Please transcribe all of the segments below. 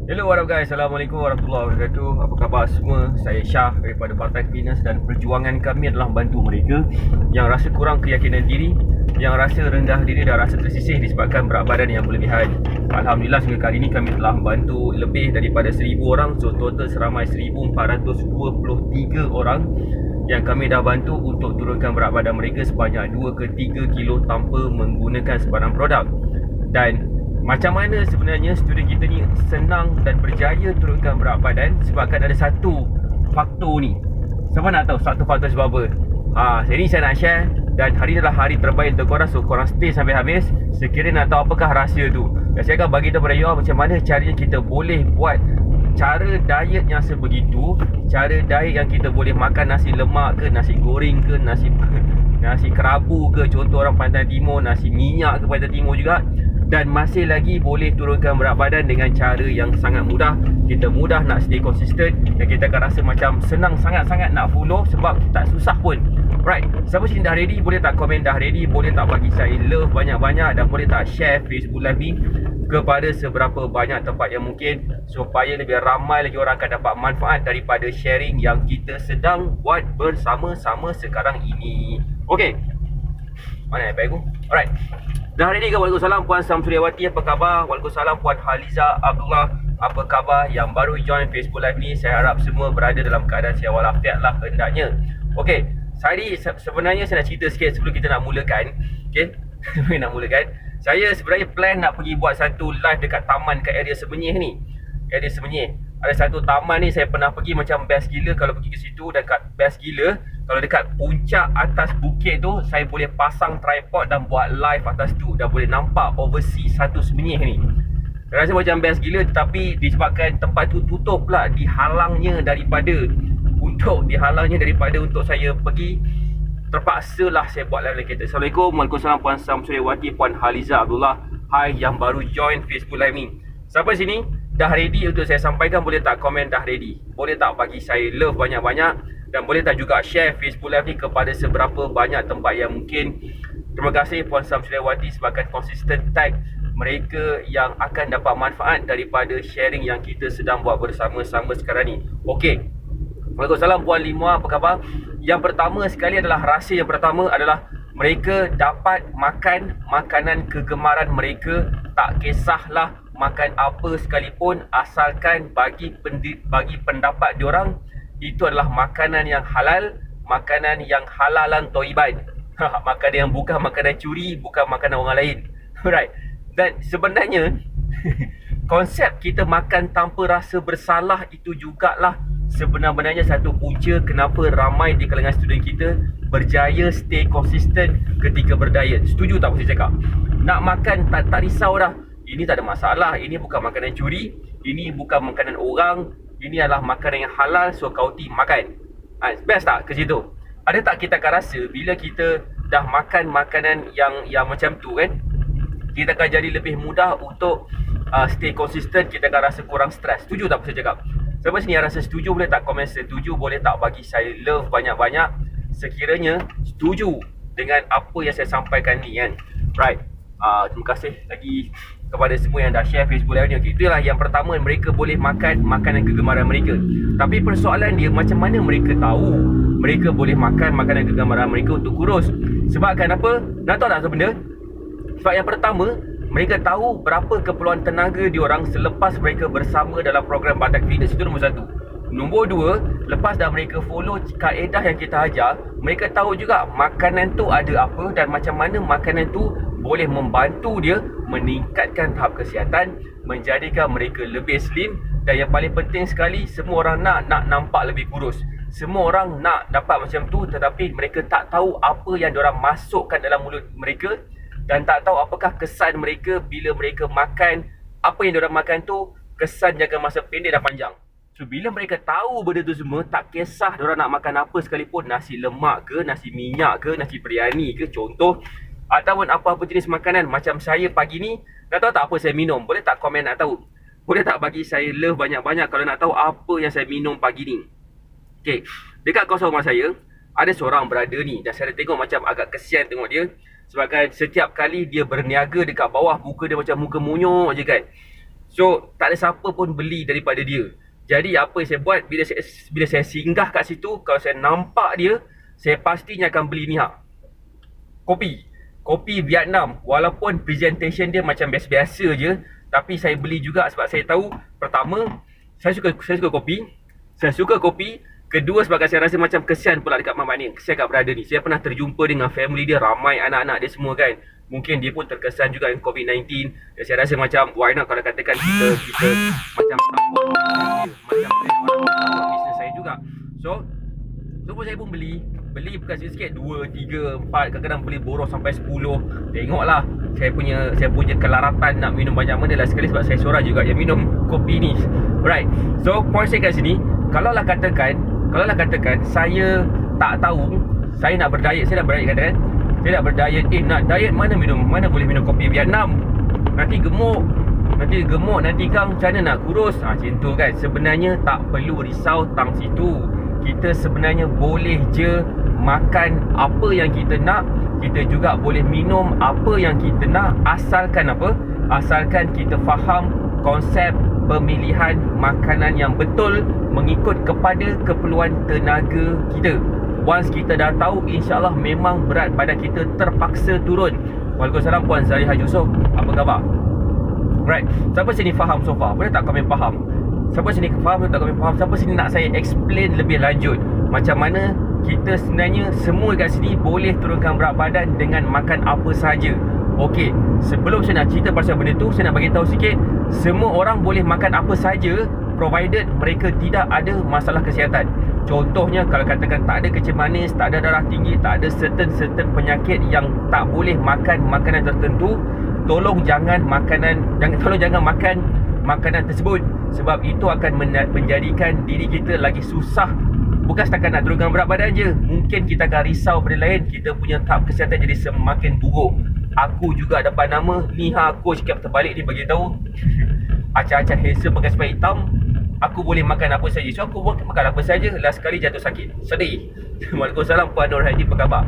Hello, what up guys? Assalamualaikum warahmatullahi wabarakatuh. Apa khabar semua? Saya Syah daripada Partai Fitness dan perjuangan kami adalah bantu mereka yang rasa kurang keyakinan diri, yang rasa rendah diri dan rasa tersisih disebabkan berat badan yang berlebihan. Alhamdulillah sehingga kali ini kami telah bantu lebih daripada 1000 orang. So total seramai 1423 orang yang kami dah bantu untuk turunkan berat badan mereka sebanyak 2 ke 3 kilo tanpa menggunakan sebarang produk. Dan macam mana sebenarnya student kita ni senang dan berjaya turunkan berat badan sebabkan ada satu faktor ni. Siapa nak tahu satu faktor sebab apa? Ini saya nak share dan hari ni adalah hari terbaik untuk korang. So korang stay sampai habis sekiranya nak tahu apakah rahsia tu. Dan saya akan bagi tahu kepada you macam mana caranya kita boleh buat cara diet yang sebegitu. Cara diet yang kita boleh makan nasi lemak ke, nasi goreng ke, nasi kerabu ke, contoh orang Pantai Timur, nasi minyak ke Pantai Timur juga, dan masih lagi boleh turunkan berat badan dengan cara yang sangat mudah. Kita mudah nak stay consistent dan kita akan rasa macam senang sangat-sangat nak follow sebab tak susah pun. Right, siapa sini dah ready? Boleh tak komen dah ready? Boleh tak bagi saya love banyak-banyak? Dan boleh tak share Facebook Live ni kepada seberapa banyak tempat yang mungkin supaya lebih ramai lagi orang akan dapat manfaat daripada sharing yang kita sedang buat bersama-sama sekarang ini. Okay, mana iPad aku? Alright, dah ready ke? Waalaikumsalam Puan Samsuriawati, apa khabar? Waalaikumsalam Puan Haliza Abdullah, apa khabar? Yang baru join Facebook Live ni, saya harap semua berada dalam keadaan sihat walafiat lah hendaknya. Okay, sebenarnya saya nak cerita sikit sebelum kita nak mulakan. Okay, sebelum nak mulakan, saya sebenarnya plan nak pergi buat satu live dekat taman kat area Semenyih ni. Area Semenyih ada satu taman ni, saya pernah pergi, macam best gila kalau pergi ke situ. Dan kat best gila, kalau dekat puncak atas bukit tu, saya boleh pasang tripod dan buat live atas tu. Dan boleh nampak overseas satu Semenyih ni. Rasa macam best gila, tetapi disebabkan tempat tu tutup pula, dihalangnya daripada untuk saya pergi, terpaksalah saya buat live kita. Assalamualaikum. Waalaikumsalam Puan Samsuriawati, Puan Haliza Abdullah. Hai yang baru join Facebook Live ni. Sampai sini dah ready untuk saya sampaikan? Boleh tak komen dah ready? Boleh tak bagi saya love banyak-banyak? Dan boleh tak juga share Facebook Live ni kepada seberapa banyak tempat yang mungkin. Terima kasih Puan Samsuriawati sebabkan konsisten tag mereka yang akan dapat manfaat daripada sharing yang kita sedang buat bersama-sama sekarang ni. Okey, Waalaikumsalam Puan Limua, apa khabar? Yang pertama sekali adalah rahsia yang pertama adalah mereka dapat makan makanan kegemaran mereka. Tak kisahlah makan apa sekalipun, asalkan bagi pendapat diorang itu adalah makanan yang halal, makanan yang halalan toiban. Makanan yang bukan makanan curi, bukan makanan orang lain. Alright. Dan sebenarnya konsep kita makan tanpa rasa bersalah itu jugalah sebenarnya satu punca kenapa ramai di kalangan student kita berjaya stay konsisten ketika berdiet. Setuju tak apa saya cakap? Nak makan tak risau dah. Ini tak ada masalah. Ini bukan makanan curi, ini bukan makanan orang, ini adalah makanan yang halal, so kau makan. Best tak ke situ? Ada tak kita akan rasa bila kita dah makan makanan yang macam tu kan, kita akan jadi lebih mudah untuk stay konsisten, kita akan rasa kurang stres. Setuju tak apa saya cakap? Sampai sini yang rasa setuju boleh tak komen setuju, boleh tak bagi saya love banyak-banyak sekiranya setuju dengan apa yang saya sampaikan ni kan. Right. Terima kasih lagi kepada semua yang dah share Facebook Live ni. Okay, itulah yang pertama, mereka boleh makan makanan kegemaran mereka. Tapi persoalan dia, macam mana mereka tahu mereka boleh makan makanan kegemaran mereka untuk kurus? Sebabkan apa? Nak tahu tak satu benda? Sebab yang pertama, mereka tahu berapa keperluan tenaga diorang selepas mereka bersama dalam program Batak Fitness. Itu nombor satu. Nombor dua, lepas dah mereka follow kaedah yang kita ajar, mereka tahu juga makanan tu ada apa dan macam mana makanan tu boleh membantu dia meningkatkan tahap kesihatan, menjadikan mereka lebih slim. Dan yang paling penting sekali, semua orang nak nampak lebih kurus. Semua orang nak dapat macam tu, tetapi mereka tak tahu apa yang diorang masukkan dalam mulut mereka dan tak tahu apakah kesan mereka bila mereka makan apa yang diorang makan tu, kesan jangka masa pendek dan panjang. So bila mereka tahu benda tu semua, tak kisah diorang nak makan apa sekalipun, nasi lemak ke, nasi minyak ke, nasi biryani ke contoh, ataupun apa-apa jenis makanan. Macam saya pagi ni, nak tahu tak apa saya minum? Boleh tak komen nak tahu? Boleh tak bagi saya love banyak-banyak kalau nak tahu apa yang saya minum pagi ni? Okay, dekat kawasan rumah saya ada seorang berada ni dan saya tengok macam agak kesian tengok dia. Sebabkan setiap kali dia berniaga dekat bawah, muka dia macam muka monyok je kan. So tak ada siapa pun beli daripada dia. Jadi apa yang saya buat, bila saya singgah kat situ, kalau saya nampak dia, saya pastinya akan beli ni kopi Vietnam. Walaupun presentation dia macam biasa-biasa je, tapi saya beli juga sebab saya tahu, pertama, saya suka kopi. Kedua, sebab saya rasa macam kesian pula dekat mamak ni, kesian kat brother ni. Saya pernah terjumpa dengan family dia, ramai anak-anak dia semua kan. Mungkin dia pun terkesan juga dengan COVID-19. Dan saya rasa macam, why not kalau katakan kita macam support dia, macam support bisnes saya juga. So saya pun beli bukan sikit-sikit, 2, 3, 4, kadang-kadang beli boros sampai 10. Tengoklah saya punya kelaratan nak minum banyak benda lah sekali, sebab saya seorang juga yang minum kopi ni. Right. So point saya kat sini, kalau lah katakan saya tak tahu saya nak berdiet, katakan saya nak berdiet, nak diet mana boleh minum kopi Vietnam, nanti gemuk, nanti kang macam mana nak kurus. Macam tu kan. Sebenarnya tak perlu risau tang situ. Kita sebenarnya boleh je makan apa yang kita nak, kita juga boleh minum apa yang kita nak, asalkan kita faham konsep pemilihan makanan yang betul mengikut kepada keperluan tenaga kita. Once kita dah tahu, insyaAllah memang berat badan kita terpaksa turun. Waalaikumsalam Puan Zaliha Yusof, apa khabar? Right, siapa sini faham so far? Boleh tak komen faham? Siapa sini faham? Siapa sini nak saya explain lebih lanjut macam mana kita sebenarnya semua kat sini boleh turunkan berat badan dengan makan apa sahaja. Okey, sebelum saya nak cerita pasal benda tu, saya nak bagi tahu sikit, semua orang boleh makan apa sahaja provided mereka tidak ada masalah kesihatan. Contohnya, kalau katakan tak ada kencing manis, tak ada darah tinggi, tak ada certain penyakit yang tak boleh makan makanan tertentu, tolong jangan makan makanan tersebut, sebab itu akan menjadikan diri kita lagi susah. Bukan setakat nak turunkan berat badan je, mungkin kita akan risau benda lain, kita punya tahap kesihatan jadi semakin buruk. Aku juga dapat nama Niha Coach Cap terbalik ni bagi tahu acah-acah handsome pakai sepatu hitam, aku boleh makan apa saja. So aku makan apa saja, last sekali jatuh sakit, sedih. Waalaikumsalam Puan Nur Haji, apa khabar?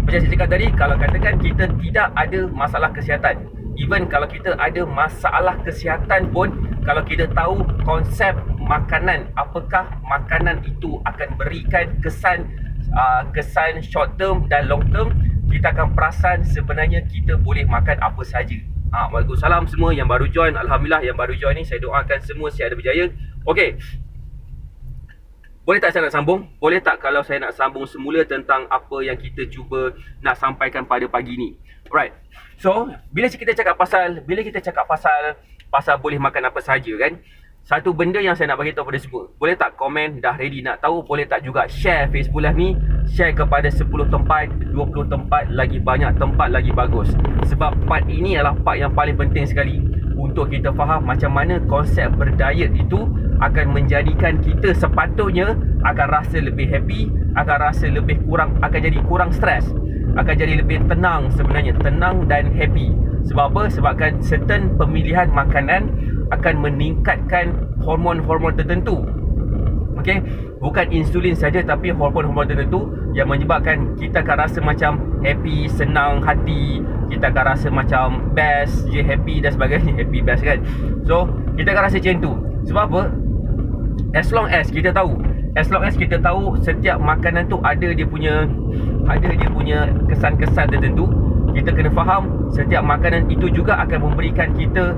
Macam saya cakap tadi, kalau katakan kita tidak ada masalah kesihatan, even kalau kita ada masalah kesihatan pun, kalau kita tahu konsep makanan, apakah makanan itu akan berikan kesan short term dan long term, kita akan perasan sebenarnya kita boleh makan apa saja. Waalaikumsalam semua yang baru join. Alhamdulillah yang baru join ni, saya doakan semua sihat dan berjaya. Okey, boleh tak saya nak sambung? Boleh tak kalau saya nak sambung semula tentang apa yang kita cuba nak sampaikan pada pagi ni? Alright. So, bila kita cakap pasal boleh makan apa saja kan, satu benda yang saya nak bagi tahu pada semua, boleh tak komen dah ready nak tahu? Boleh tak juga share Facebook Live ni, share kepada 10 tempat, 20 tempat, lagi banyak tempat lagi bagus. Sebab part ini adalah part yang paling penting sekali untuk kita faham macam mana konsep berdiet itu akan menjadikan kita sepatutnya akan rasa lebih happy, akan jadi kurang stres, akan jadi lebih tenang sebenarnya, tenang dan happy. Sebab apa? Sebabkan certain pemilihan makanan akan meningkatkan hormon-hormon tertentu. Okey, bukan insulin saja, tapi hormon-hormon tertentu yang menyebabkan kita akan rasa macam happy, senang hati, kita akan rasa macam best je, happy dan sebagainya. Happy best kan. So kita akan rasa macam tu. Sebab apa? As long as kita tahu setiap makanan tu ada dia punya kesan-kesan tertentu, kita kena faham setiap makanan itu juga akan memberikan kita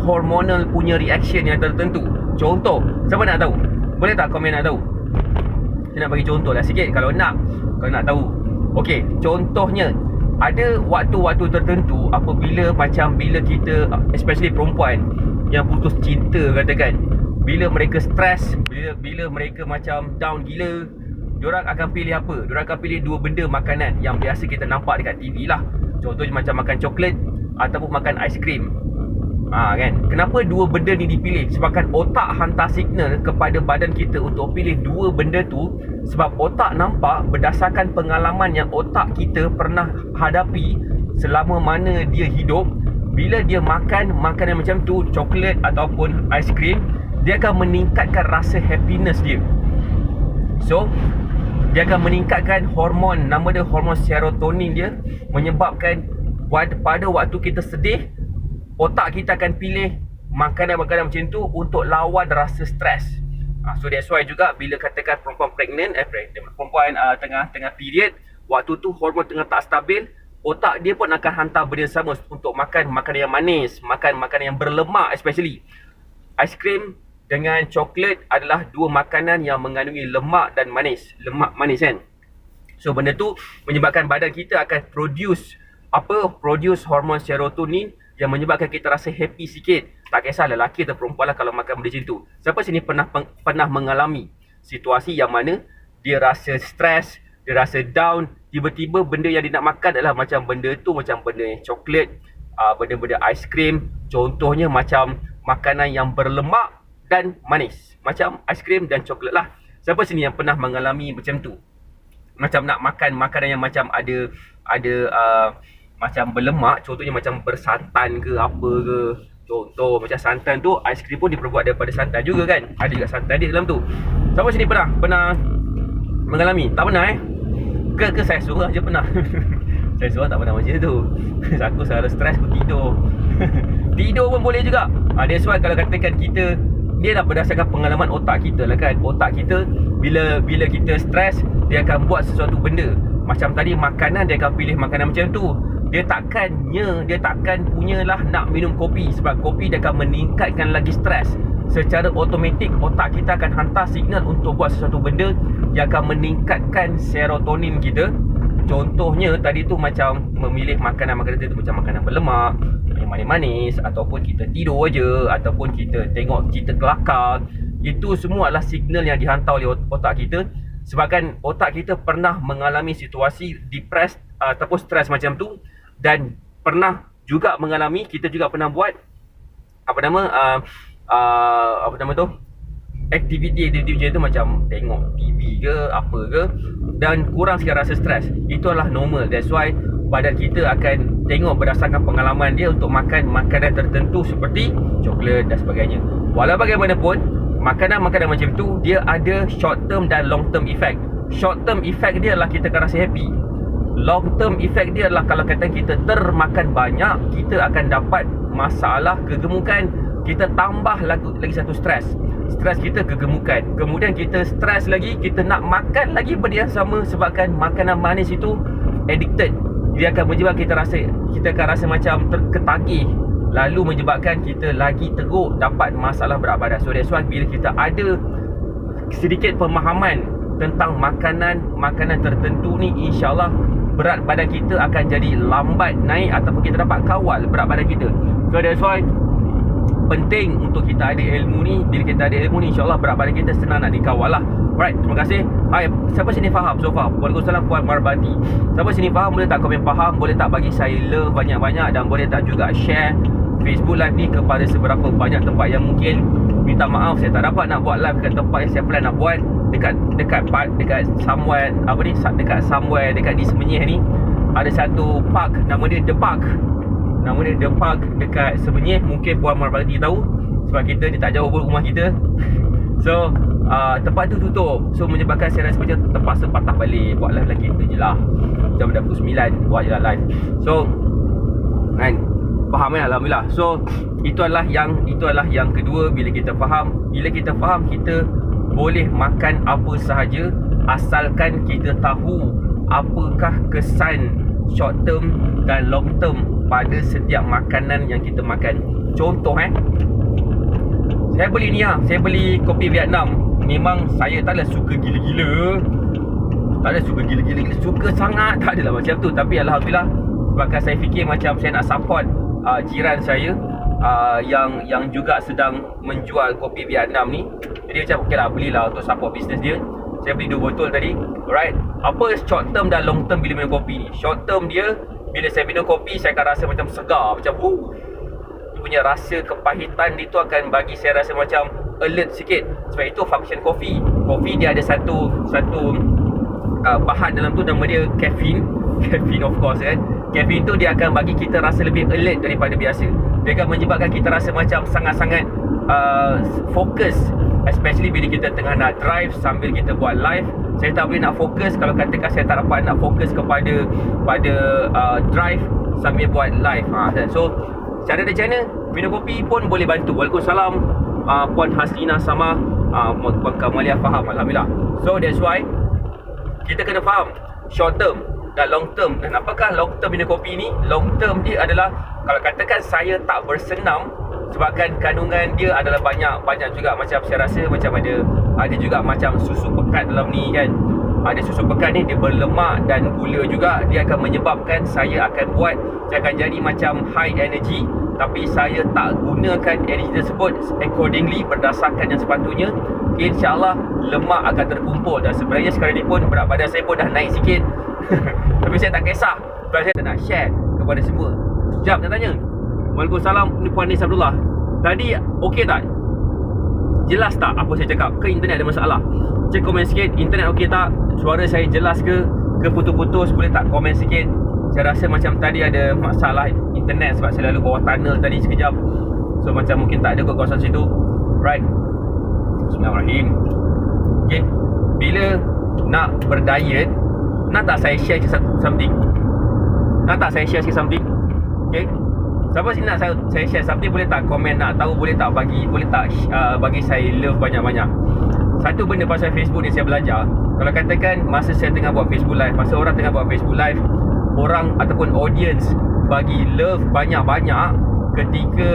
hormonal punya reaction yang tertentu. Contoh, siapa nak tahu? Boleh tak komen nak tahu? Saya nak bagi contoh lah sikit kalau nak tahu. Okey, contohnya ada waktu-waktu tertentu apabila bila kita, especially perempuan yang putus cinta katakan, bila mereka stres, bila mereka macam down gila, diorang akan pilih apa? Diorang akan pilih dua benda makanan yang biasa kita nampak dekat TV lah. Contohnya macam makan coklat ataupun makan aiskrim. Kan? Kenapa dua benda ni dipilih? Sebabkan otak hantar signal kepada badan kita untuk pilih dua benda tu. Sebab otak nampak berdasarkan pengalaman yang otak kita pernah hadapi selama mana dia hidup. Bila dia makan makanan macam tu, coklat ataupun aiskrim, dia akan meningkatkan rasa happiness dia. So, dia akan meningkatkan hormon, nama dia hormon serotonin dia, menyebabkan pada waktu kita sedih, otak kita akan pilih makanan-makanan macam tu untuk lawan rasa stres. So that's why juga bila katakan perempuan perempuan tengah period, waktu tu hormon tengah tak stabil, otak dia pun akan hantar benda sama untuk makan makanan yang manis, makan makanan yang berlemak, especially aiskrim dengan coklat adalah dua makanan yang mengandungi lemak dan manis. Lemak manis kan. So benda tu menyebabkan badan kita akan produce hormon serotonin yang menyebabkan kita rasa happy sikit. Tak kisah lelaki atau perempuan lah kalau makan benda macam tu. Siapa sini pernah mengalami situasi yang mana dia rasa stres, dia rasa down, tiba-tiba benda yang dia nak makan adalah macam benda tu, macam benda yang coklat, benda-benda aiskrim. Contohnya macam makanan yang berlemak dan manis, macam aiskrim dan coklat lah. Siapa sini yang pernah mengalami macam tu? Macam nak makan makanan yang macam ada macam berlemak, contohnya macam bersantan ke apa ke. Contoh macam santan tu, aiskrim pun diperbuat daripada santan juga kan. Ada juga santan dia dalam tu. Siapa sini pernah mengalami? Tak pernah ke saya seorang je pernah. Saya seorang tak pernah macam tu. Aku selalu stres, aku tidur. Tidur pun boleh juga. That's why kalau katakan kita, dia dah berdasarkan pengalaman otak kita lah kan. Otak kita bila kita stres, dia akan buat sesuatu benda. Macam tadi makanan, dia akan pilih makanan macam tu. Dia takkan punyalah nak minum kopi, sebab kopi dia akan meningkatkan lagi stres. Secara automatik otak kita akan hantar signal untuk buat sesuatu benda yang akan meningkatkan serotonin kita. Contohnya tadi tu macam memilih makanan-makanan tu macam makanan berlemak, yang manis-manis, ataupun kita tidur aja, ataupun kita tengok cerita kelakar. Itu semua adalah signal yang dihantar oleh otak kita. Sebabkan otak kita pernah mengalami situasi depressed ataupun stres macam tu, dan pernah juga mengalami, kita juga pernah buat aktiviti macam tu, macam tengok TV ke apa ke, dan kurang sikit rasa stres. Itu adalah normal. That's why badan kita akan tengok berdasarkan pengalaman dia untuk makan makanan tertentu seperti coklat dan sebagainya. Walau bagaimanapun, makanan-makanan macam tu dia ada short term dan long term effect. Short term effect dia adalah kita akan rasa happy. Long term effect dia adalah kalau kata kita termakan banyak, kita akan dapat masalah kegemukan. Kita tambah lagi satu stres. Stres kita kegemukan. Kemudian kita stres lagi, kita nak makan lagi benda yang sama, sebabkan makanan manis itu addicted. Dia akan menyebabkan kita akan rasa macam ketagih, lalu menyebabkan kita lagi teruk dapat masalah berat badan. So that's why bila kita ada sedikit pemahaman tentang makanan tertentu ni, insyaAllah berat badan kita akan jadi lambat naik, ataupun kita dapat kawal berat badan kita. So that's why penting untuk kita ada ilmu ni. Bila kita ada ilmu ni, insyaAllah berat badan kita senang nak dikawal lah. Alright, terima kasih. Hai, siapa sini faham so far? Waalaikumsalam Puan Marbati. Siapa sini faham, boleh tak komen faham? Boleh tak bagi saya love banyak-banyak, dan boleh tak juga share Facebook live ni kepada seberapa banyak tempat yang mungkin. Minta maaf saya tak dapat nak buat live kat tempat yang saya plan nak buat, dekat somewhere dekat di Semenyih ni ada satu park, nama dia The Park. Nama dia The Park dekat Semenyih. Mungkin Puan Marbati tahu sebab kita ni tak jauh pun rumah kita. So tempat tu tutup. So menyebabkan saya rasa macam terpaksa patah balik buat live lagi. Itu je lah, jam dah pukul 9 buat je lah live. So kan, faham kan? Alhamdulillah. So itu adalah yang kedua. Bila kita faham, kita boleh makan apa sahaja asalkan kita tahu apakah kesan short term dan long term pada setiap makanan yang kita makan. Contoh saya beli kopi Vietnam. Memang saya taklah suka gila-gila, suka sangat, tak adalah macam tu. Tapi Alhamdulillah, sebabkan saya fikir macam saya nak support jiran saya yang juga sedang menjual kopi Vietnam ni. Jadi macam okey lah, belilah untuk support bisnes dia. Saya beli 2 botol tadi. Alright, apa short term dan long term bila minum kopi ni? Short term dia, bila saya minum kopi, saya akan rasa macam segar, macam punya rasa kepahitan itu akan bagi saya rasa macam alert sikit. Sebab itu function kopi. Kopi dia ada satu bahan dalam tu, nama dia caffeine. Caffeine of course kan. Caffeine tu dia akan bagi kita rasa lebih alert daripada biasa. Dia akan menyebabkan kita rasa macam sangat-sangat fokus, especially bila kita tengah nak drive sambil kita buat live. Saya tak boleh nak fokus kalau katakan saya tak dapat nak fokus pada drive sambil buat live. So cara dia macam mana? Minum kopi pun boleh bantu. Waalaikumsalam Puan Haslina sama Puan Kamalia faham, alhamdulillah. So that's why kita kena faham short term dan long term. Dan apakah long term minum kopi ni? Long term dia adalah, kalau katakan saya tak bersenam, sebabkan kandungan dia adalah banyak juga, macam saya rasa macam ada juga macam susu pekat dalam ni kan. Ada susu pekat ni, dia berlemak dan gula juga. Dia akan menyebabkan saya akan jadi macam high energy, tapi saya tak gunakan energy tersebut accordingly berdasarkan yang sepatutnya. InsyaAllah lemak akan terkumpul. Dan sebenarnya sekarang ni pun berat badan saya pun dah naik sikit tapi saya tak kisah, sebab saya tak nak share kepada semua. Sekejap nak tanya. Waalaikumsalam Puan Nis Abdullah. Tadi okey tak? Jelas tak apa saya cakap? Ke internet ada masalah? Cek komen sikit, internet okey tak? Suara saya jelas ke? Ke putus-putus? Boleh tak komen sikit? Saya rasa macam tadi ada masalah internet sebab saya lalu bawah tunnel tadi sekejap. So macam mungkin tak ada kot kawasan situ. Right. Bismillahirrahmanirrahim. Okay, bila nak berdiet, nak tak saya share something? Nak tak saya share sikit something? Okay, siapa sini nak saya share something? Boleh tak komen, nak tahu? Boleh tak bagi saya love banyak-banyak? Satu benda pasal Facebook ni saya belajar. Kalau katakan masa saya tengah buat Facebook live, masa orang tengah buat Facebook live, orang ataupun audience bagi love banyak-banyak ketika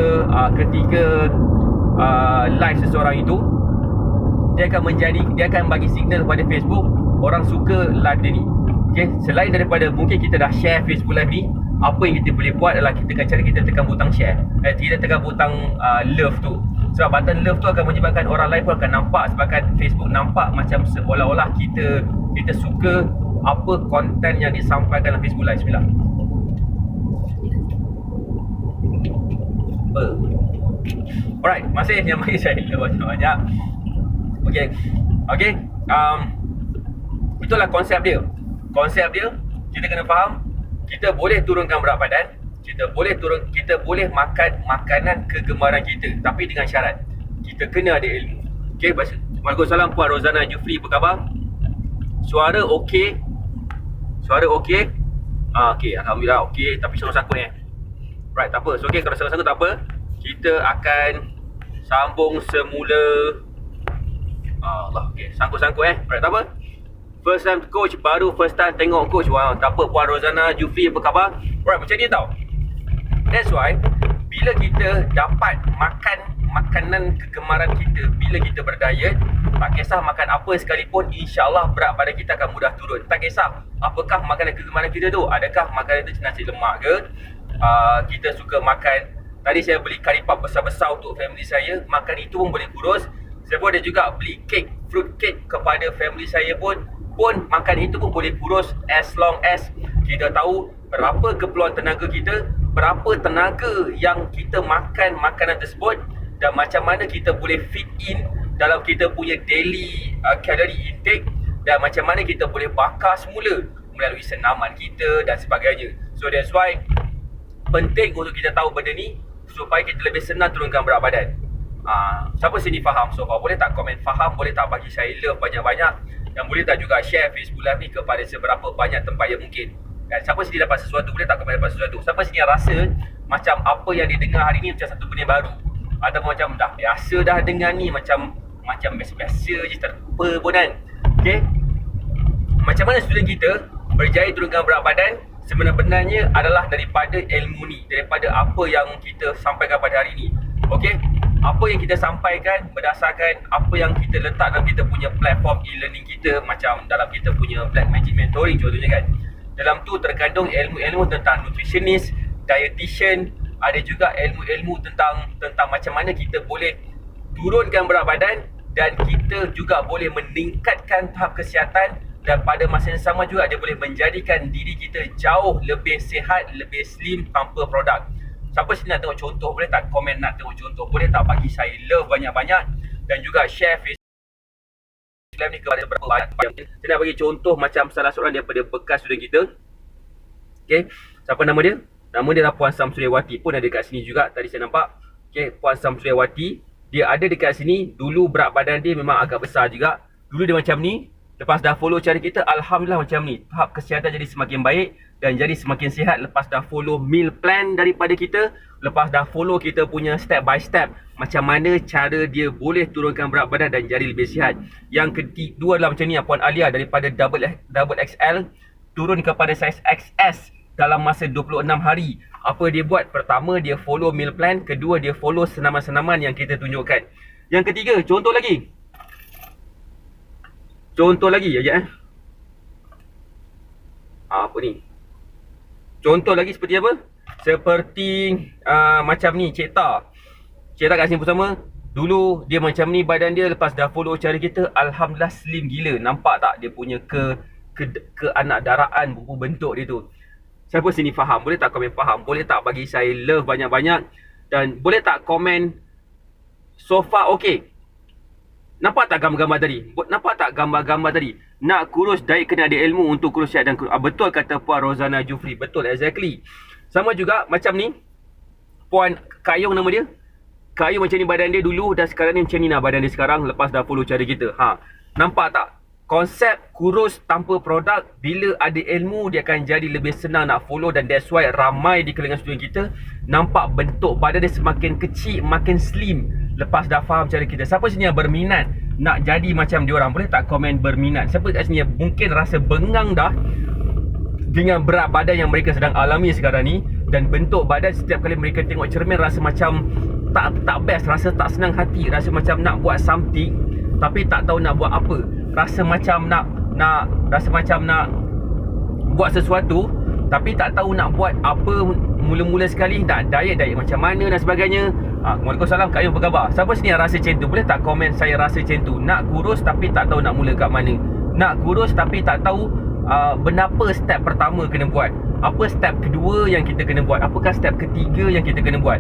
live seseorang itu, dia akan bagi signal kepada Facebook orang suka live dia ni. Okay, selain daripada mungkin kita dah share Facebook live ni, apa yang kita boleh buat adalah kita akan cari, kita tekan butang share, kita tekan butang love tu. Sebab button love tu akan menyebabkan orang lain pun akan nampak, sebabkan Facebook nampak macam seolah-olah kita suka apa konten yang disampaikan dalam Facebook live. Bismillah. Alright, masih yang bagi saya banyak-banyak. Okay. Itulah konsep dia. Kita kena faham, kita boleh turunkan berat badan, kita boleh makan makanan kegemaran kita, tapi dengan syarat kita kena ada ilmu. Okay, Waalaikumsalam Puan Rozana Jufri, apa khabar? Suara okey? Okay, alhamdulillah okey, tapi sangkut-sangkut Right, tak apa. So, okay, kalau sangkut-sangkut tak apa, kita akan sambung semula. Allah, okay, sangkut-sangkut Right, tak apa. First time coach, baru first time tengok coach. Wow, tak apa Puan Rozana Jufri, apa khabar? Right, macam ni tau. That's why bila kita dapat makan makanan kegemaran kita, bila kita berdiet, tak kisah makan apa sekalipun, insyaAllah berat badan kita akan mudah turun. Tak kisah apakah makanan kegemaran kita tu. Adakah makanan itu nasi lemak ke? Kita suka makan, tadi saya beli kari puff besar-besar untuk family saya, makan itu pun boleh kurus. Saya pun ada juga beli fruit cake kepada family saya pun makan itu pun boleh kurus, as long as kita tahu berapa keperluan tenaga kita, berapa tenaga yang kita makan makanan tersebut, dan macam mana kita boleh fit in dalam kita punya daily calorie intake, dan macam mana kita boleh bakar semula melalui senaman kita dan sebagainya. So that's why penting untuk kita tahu benda ni supaya kita lebih senang turunkan berat badan. Siapa sini faham so far? Boleh tak komen faham? Boleh tak bagi saya love banyak-banyak? Dan boleh tak juga share Facebook live ni kepada seberapa banyak tempat yang mungkin? Dan siapa sini dapat sesuatu? Boleh tak komen dapat sesuatu? Siapa sini yang rasa macam apa yang didengar hari ni macam satu benda baru, atau macam dah biasa dah dengar ni, macam biasa-biasa je, terlupa pun kan? Okay, macam mana student kita berjaya turunkan berat badan? Sebenarnya adalah daripada ilmu ni, daripada apa yang kita sampaikan pada hari ni. Okay, apa yang kita sampaikan berdasarkan apa yang kita letak dalam kita punya platform e-learning kita, macam dalam kita punya Black Magic Mentoring contohnya kan. Dalam tu terkandung ilmu-ilmu tentang nutritionist, dietitian, ada juga ilmu-ilmu tentang macam mana kita boleh turunkan berat badan, dan kita juga boleh meningkatkan tahap kesihatan, dan pada masa yang sama juga dia boleh menjadikan diri kita jauh lebih sihat, lebih slim tanpa produk. Siapa sini nak tengok contoh? Boleh tak komen nak tengok contoh? Boleh tak bagi saya love banyak-banyak, dan juga share Facebook live ni kepada beberapa banyak. Saya nak bagi contoh macam salah seorang daripada bekas student kita. Okay, siapa nama dia? Nama dia adalah Puan Samsuryawati, pun ada dekat sini juga tadi saya nampak. Okay, Puan Samsuryawati, dia ada dekat sini. Dulu berat badan dia memang agak besar juga. Dulu dia macam ni, Lepas dah follow cara kita, Alhamdulillah macam ni. Tahap kesihatan jadi semakin baik dan jadi semakin sihat lepas dah follow meal plan daripada kita. Lepas dah follow kita punya step by step macam mana cara dia boleh turunkan berat badan dan jadi lebih sihat. Yang kedua adalah macam ni, Puan Alia daripada double XL turun kepada saiz XS dalam masa 26 hari. Apa dia buat? Pertama, dia follow meal plan. Kedua, dia follow senaman-senaman yang kita tunjukkan. Yang ketiga, contoh lagi. Apa ni? Contoh lagi seperti apa? Seperti macam ni, Cik Ta. Cik Ta kat sini bersama. Dulu dia macam ni badan dia, lepas dah follow cara kita, Alhamdulillah slim gila. Nampak tak dia punya keanakdaraan bentuk dia tu? Siapa sini faham? Boleh tak komen faham? Boleh tak bagi saya love banyak-banyak? Dan boleh tak komen so far okay? Nampak tak gambar-gambar tadi? Nampak tak gambar-gambar tadi? Nak kurus diet kena ada ilmu untuk kurus sihat dan kurus. Betul kata Puan Rozana Jufri. Betul, exactly. Sama juga macam ni. Puan Kak Ayong nama dia. Kak Ayong macam ni badan dia dulu dan sekarang ni macam ni lah badan dia sekarang lepas dah follow cara kita. Nampak tak? Konsep kurus tanpa produk, bila ada ilmu dia akan jadi lebih senang nak follow dan that's why ramai di kalangan student kita nampak bentuk badan dia semakin kecil, makin slim lepas dah faham cara kita. Siapa sini yang berminat nak jadi macam diorang? Boleh tak komen berminat? Siapa kat sini yang mungkin rasa bengang dah dengan berat badan yang mereka sedang alami sekarang ni dan bentuk badan setiap kali mereka tengok cermin rasa macam tak best, rasa tak senang hati, rasa macam nak buat something tapi tak tahu nak buat apa, rasa macam nak buat sesuatu tapi tak tahu nak buat apa. Mula-mula sekali nak diet macam mana dan sebagainya. Waalaikumsalam, Kak Ayung, apa khabar? Siapa sini yang rasa macam tu? Boleh tak komen saya rasa macam tu? Nak kurus tapi tak tahu nak mula kat mana. Nak kurus tapi tak tahu benapa step pertama kena buat, apa step kedua yang kita kena buat, apakah step ketiga yang kita kena buat.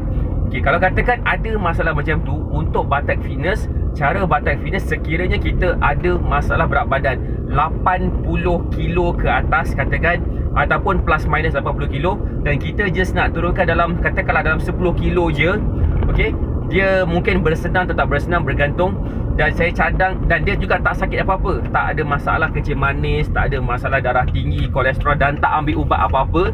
Okay, kalau katakan ada masalah macam tu untuk Batak Fitness, cara Batak Fitness sekiranya kita ada masalah berat badan 80 kilo ke atas katakan, ataupun plus minus 80 kilo dan kita just nak turunkan dalam katakanlah dalam 10 kilo je, okay, dia mungkin bersenam tetap bersenam bergantung. Dan saya cadang, dan dia juga tak sakit apa-apa, tak ada masalah kencing manis, tak ada masalah darah tinggi, kolesterol dan tak ambil ubat apa-apa.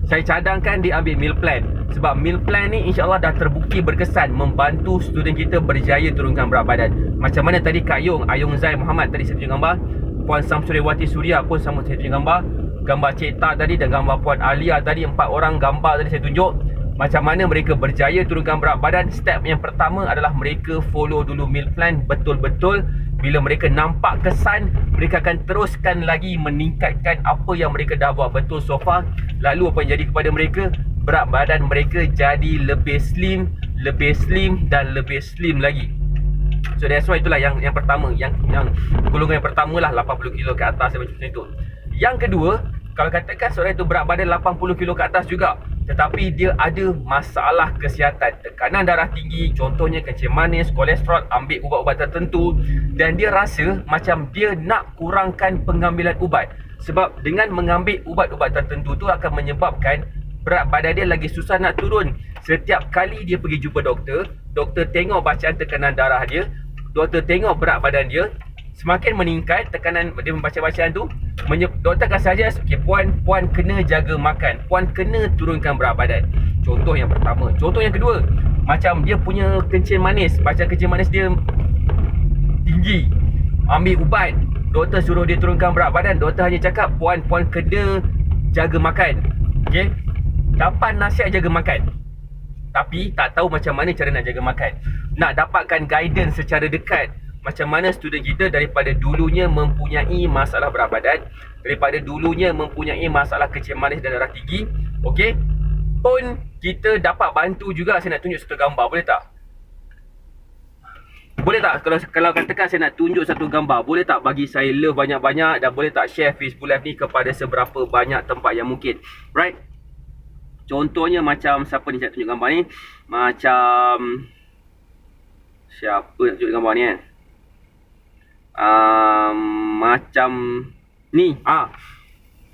Saya cadangkan dia ambil meal plan. Sebab meal plan ni insyaAllah dah terbukti berkesan membantu student kita berjaya turunkan berat badan. Macam mana tadi Kak Ayong Zai Muhammad tadi saya tunjuk gambar, Puan Samsuriwati Suria pun sama saya tunjuk gambar, gambar Cik Ta tadi dan gambar Puan Alia tadi, 4 orang gambar tadi saya tunjuk macam mana mereka berjaya turunkan berat badan. Step yang pertama adalah mereka follow dulu meal plan betul-betul. Bila mereka nampak kesan, mereka akan teruskan lagi meningkatkan apa yang mereka dah buat betul so far. Lalu apa yang jadi kepada mereka? Berat badan mereka jadi lebih slim dan lebih slim lagi. So that's why itulah yang pertama, yang golongan yang pertama lah 80 kilo ke atas macam itu. Yang kedua, kalau katakan seorang itu berat badan 80 kilo ke atas juga tetapi dia ada masalah kesihatan, tekanan darah tinggi, contohnya kencing manis, kolesterol, ambil ubat-ubat tertentu dan dia rasa macam dia nak kurangkan pengambilan ubat. Sebab dengan mengambil ubat-ubat tertentu tu akan menyebabkan berat badan dia lagi susah nak turun. Setiap kali dia pergi jumpa doktor, doktor tengok bacaan tekanan darah dia, doktor tengok berat badan dia, semakin meningkat tekanan dia membaca bacaan tu, doktor akan suggest, okay, puan kena jaga makan, puan kena turunkan berat badan. Contoh yang pertama. Contoh yang kedua, macam dia punya kencing manis, bacaan kencing manis dia tinggi, ambil ubat, doktor suruh dia turunkan berat badan, doktor hanya cakap puan kena jaga makan. Okay, dapat nasihat jaga makan tapi tak tahu macam mana cara nak jaga makan. Nak dapatkan guidance secara dekat macam mana student kita daripada dulunya mempunyai masalah berat badan, daripada dulunya mempunyai masalah kencing manis dan darah tinggi, okey, pun kita dapat bantu juga. Saya nak tunjuk satu gambar, boleh tak? Boleh tak kalau katakan saya nak tunjuk satu gambar, boleh tak bagi saya love banyak-banyak dan boleh tak share Facebook Live ni kepada seberapa banyak tempat yang mungkin. Right? Contohnya macam siapa ni saya tunjuk gambar ni? Macam siapa nak tunjuk gambar ni kan? Macam ni.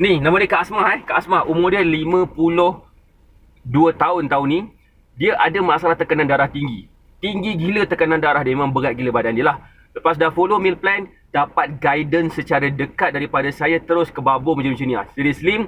Ni nama dia Kak Asma Kak Asma, umur dia 52 tahun ni. Dia ada masalah tekanan darah tinggi. Tinggi gila tekanan darah dia, memang berat gila badan dia lah. Lepas dah follow meal plan, dapat guidance secara dekat daripada saya, terus ke babur macam ni. Jadi slim,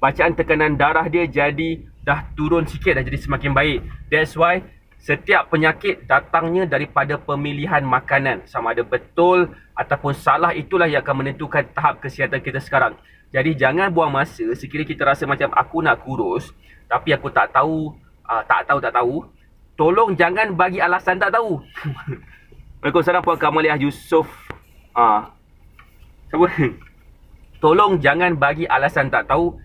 bacaan tekanan darah dia jadi dah turun sikit, dah jadi semakin baik. That's why setiap penyakit datangnya daripada pemilihan makanan. Sama ada betul ataupun salah, itulah yang akan menentukan tahap kesihatan kita sekarang. Jadi jangan buang masa sekiranya kita rasa macam aku nak kurus tapi aku tak tahu, tak tahu. Tolong jangan bagi alasan tak tahu. Waalaikumsalam Puan Kamaliah Yusof. Siapa? Tolong jangan bagi alasan tak tahu,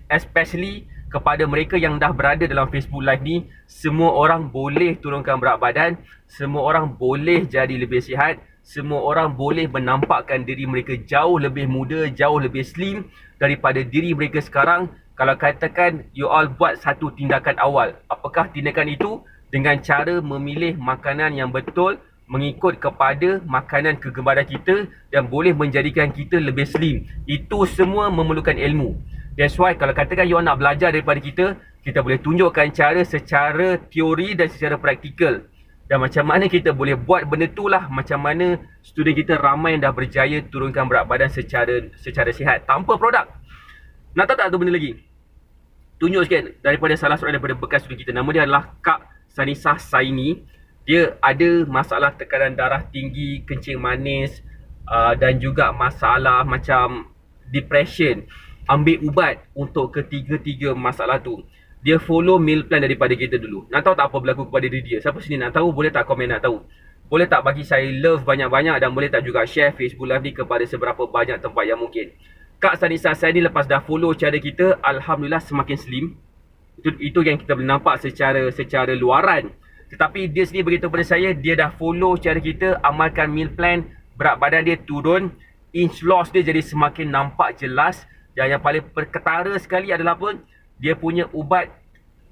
especially kepada mereka yang dah berada dalam Facebook Live ni. Semua orang boleh turunkan berat badan, semua orang boleh jadi lebih sihat, semua orang boleh menampakkan diri mereka jauh lebih muda, jauh lebih slim daripada diri mereka sekarang. Kalau katakan you all buat satu tindakan awal, apakah tindakan itu? Dengan cara memilih makanan yang betul, mengikut kepada makanan kegemaran kita dan boleh menjadikan kita lebih slim. Itu semua memerlukan ilmu. That's why kalau katakan you nak belajar daripada kita, kita boleh tunjukkan cara secara teori dan secara praktikal. Dan macam mana kita boleh buat benda tu lah. Macam mana student kita ramai yang dah berjaya turunkan berat badan secara sihat tanpa produk. Nak tahu tak satu benda lagi? Tunjuk sikit daripada salah seorang daripada bekas student kita. Nama dia adalah Kak Sanisah Saini. Dia ada masalah tekanan darah tinggi, kencing manis, dan juga masalah macam depression. Ambil ubat untuk ketiga-tiga masalah tu. Dia follow meal plan daripada kita dulu. Nak tahu tak apa berlaku kepada diri dia? Siapa sini nak tahu? Boleh tak komen nak tahu? Boleh tak bagi saya love banyak-banyak dan boleh tak juga share Facebook Live ni kepada seberapa banyak tempat yang mungkin. Kak Sanisah Saini lepas dah follow cara kita, Alhamdulillah semakin slim. Itu yang kita boleh nampak secara luaran. Tetapi dia sendiri beritahu kepada saya, dia dah follow cara kita, amalkan meal plan, berat badan dia turun, inch loss dia jadi semakin nampak jelas. Dan yang paling perketara sekali adalah apa? Dia punya ubat,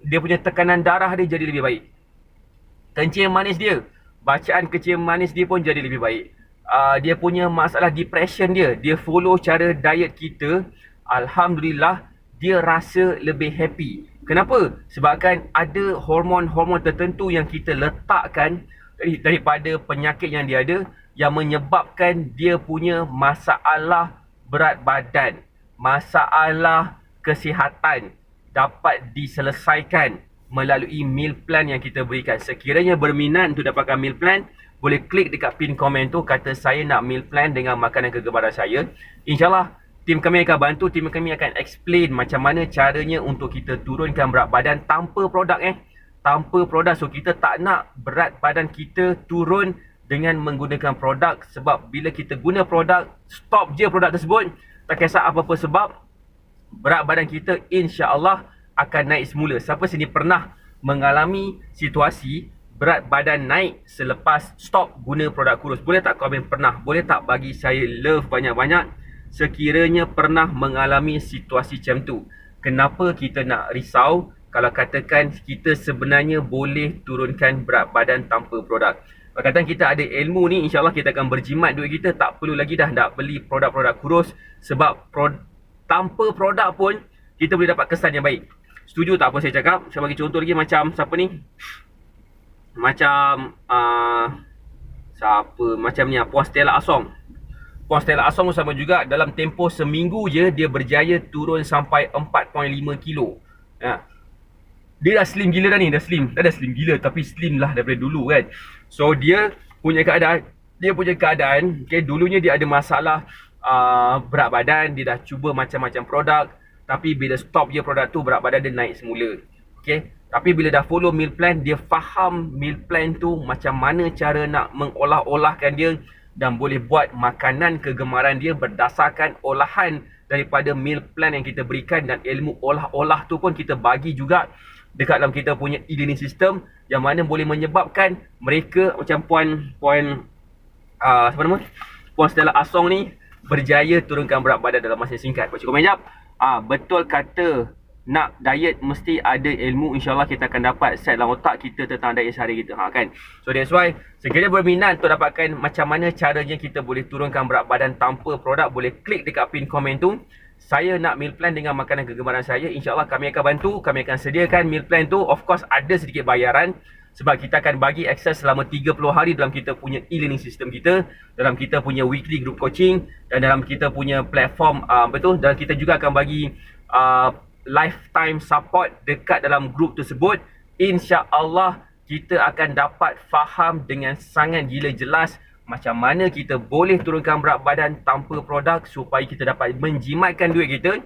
dia punya tekanan darah dia jadi lebih baik. Kencing manis dia, bacaan kencing manis dia pun jadi lebih baik. Dia punya masalah depression dia follow cara diet kita, Alhamdulillah dia rasa lebih happy. Kenapa? Sebabkan ada hormon-hormon tertentu yang kita letakkan daripada penyakit yang dia ada, yang menyebabkan dia punya masalah berat badan, masalah kesihatan dapat diselesaikan melalui meal plan yang kita berikan. Sekiranya berminat untuk dapatkan meal plan, boleh klik dekat pin komen tu, kata saya nak meal plan dengan makanan kegemaran saya. InsyaAllah tim kami akan bantu, tim kami akan explain macam mana caranya untuk kita turunkan berat badan tanpa produk tanpa produk. So kita tak nak berat badan kita turun dengan menggunakan produk, sebab bila kita guna produk, stop je produk tersebut, tak kisah apa-apa sebab, berat badan kita insya-Allah akan naik semula. Siapa sini pernah mengalami situasi berat badan naik selepas stop guna produk kurus? Boleh tak komen pernah? Boleh tak bagi saya love banyak-banyak sekiranya pernah mengalami situasi macam tu? Kenapa kita nak risau kalau katakan kita sebenarnya boleh turunkan berat badan tanpa produk? Kalau katakan kita ada ilmu ni, insyaAllah kita akan berjimat duit kita. Tak perlu lagi dah nak beli produk-produk kurus, sebab tanpa produk pun kita boleh dapat kesan yang baik. Setuju tak apa saya cakap? Saya bagi contoh lagi macam siapa ni? Macam siapa? Macam ni, Puan Stella Asong. Puan Stella Asong sama juga, dalam tempoh seminggu je dia berjaya turun sampai 4.5 kilo. Dia dah slim gila dah ni, dah slim gila, tapi slim lah daripada dulu kan. So dia punya keadaan, okay, dulunya dia ada masalah berat badan, dia dah cuba macam-macam produk, tapi bila stop je produk tu, berat badan dia naik semula. Okay, tapi bila dah follow meal plan, dia faham meal plan tu macam mana cara nak mengolah-olahkan dia, dan boleh buat makanan kegemaran dia berdasarkan olahan daripada meal plan yang kita berikan. Dan ilmu olah-olah tu pun kita bagi juga dekat dalam kita punya e-learning system, yang mana boleh menyebabkan mereka macam Puan Stella Asong ni berjaya turunkan berat badan dalam masa singkat. Baca komen jap. Betul kata nak diet mesti ada ilmu. InsyaAllah kita akan dapat set dalam otak kita tentang diet sehari kita, kan. So that's why sekiranya berminat untuk dapatkan macam mana caranya kita boleh turunkan berat badan tanpa produk, boleh klik dekat pin komen tu. Saya nak meal plan dengan makanan kegemaran saya, InsyaAllah kami akan bantu. Kami akan sediakan meal plan tu. Of course ada sedikit bayaran. Sebab kita akan bagi akses selama 30 hari dalam kita punya e-learning system kita, dalam kita punya weekly group coaching, dan dalam kita punya platform betul, dan kita juga akan bagi lifetime support dekat dalam group tersebut. InsyaAllah kita akan dapat faham dengan sangat gila jelas macam mana kita boleh turunkan berat badan tanpa produk supaya kita dapat menjimatkan duit kita,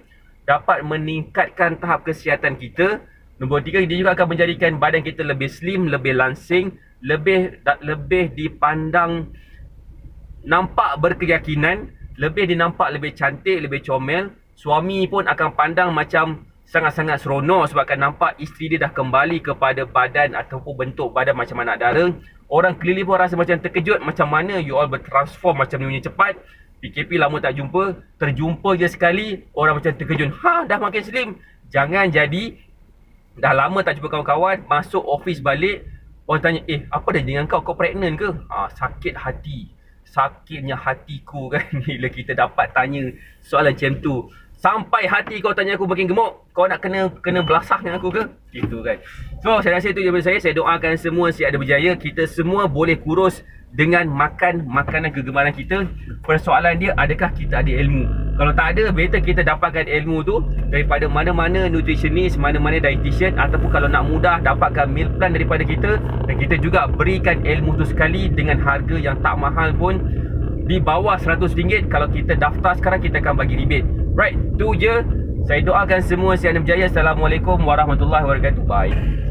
dapat meningkatkan tahap kesihatan kita. Nombor 3, dia juga akan menjadikan badan kita lebih slim, lebih langsing, lebih dipandang nampak berkeyakinan, lebih dinampak lebih cantik, lebih comel. Suami pun akan pandang macam sangat-sangat seronok sebab akan nampak isteri dia dah kembali kepada badan ataupun bentuk badan macam anak dara. Orang keliling pun rasa macam terkejut macam mana you all bertransform macam ni cepat. PKP lama tak jumpa, terjumpa je sekali orang macam terkejut. Dah makin slim. Jangan jadi dah lama tak jumpa kawan-kawan, masuk office balik, orang tanya, apa dah dengan kau? Kau pregnant ke? Sakit hati. Sakitnya hatiku kan bila kita dapat tanya soalan macam tu. Sampai hati kau tanya aku makin gemuk, kau nak kena belasah dengan aku ke? Gitu kan. So saya rasa itu je daripada saya. Saya doakan semua siap ada berjaya. Kita semua boleh kurus dengan makan makanan kegemaran kita. Persoalan dia, adakah kita ada ilmu? Kalau tak ada, better kita dapatkan ilmu tu daripada mana-mana nutritionist, mana-mana dietitian, ataupun kalau nak mudah dapatkan meal plan daripada kita, dan kita juga berikan ilmu tu sekali dengan harga yang tak mahal pun, di bawah RM100. Kalau kita daftar sekarang, kita akan bagi rebate. Right, tu je. Saya doakan semua siap dan berjaya. Assalamualaikum warahmatullahi wabarakatuh. Bye.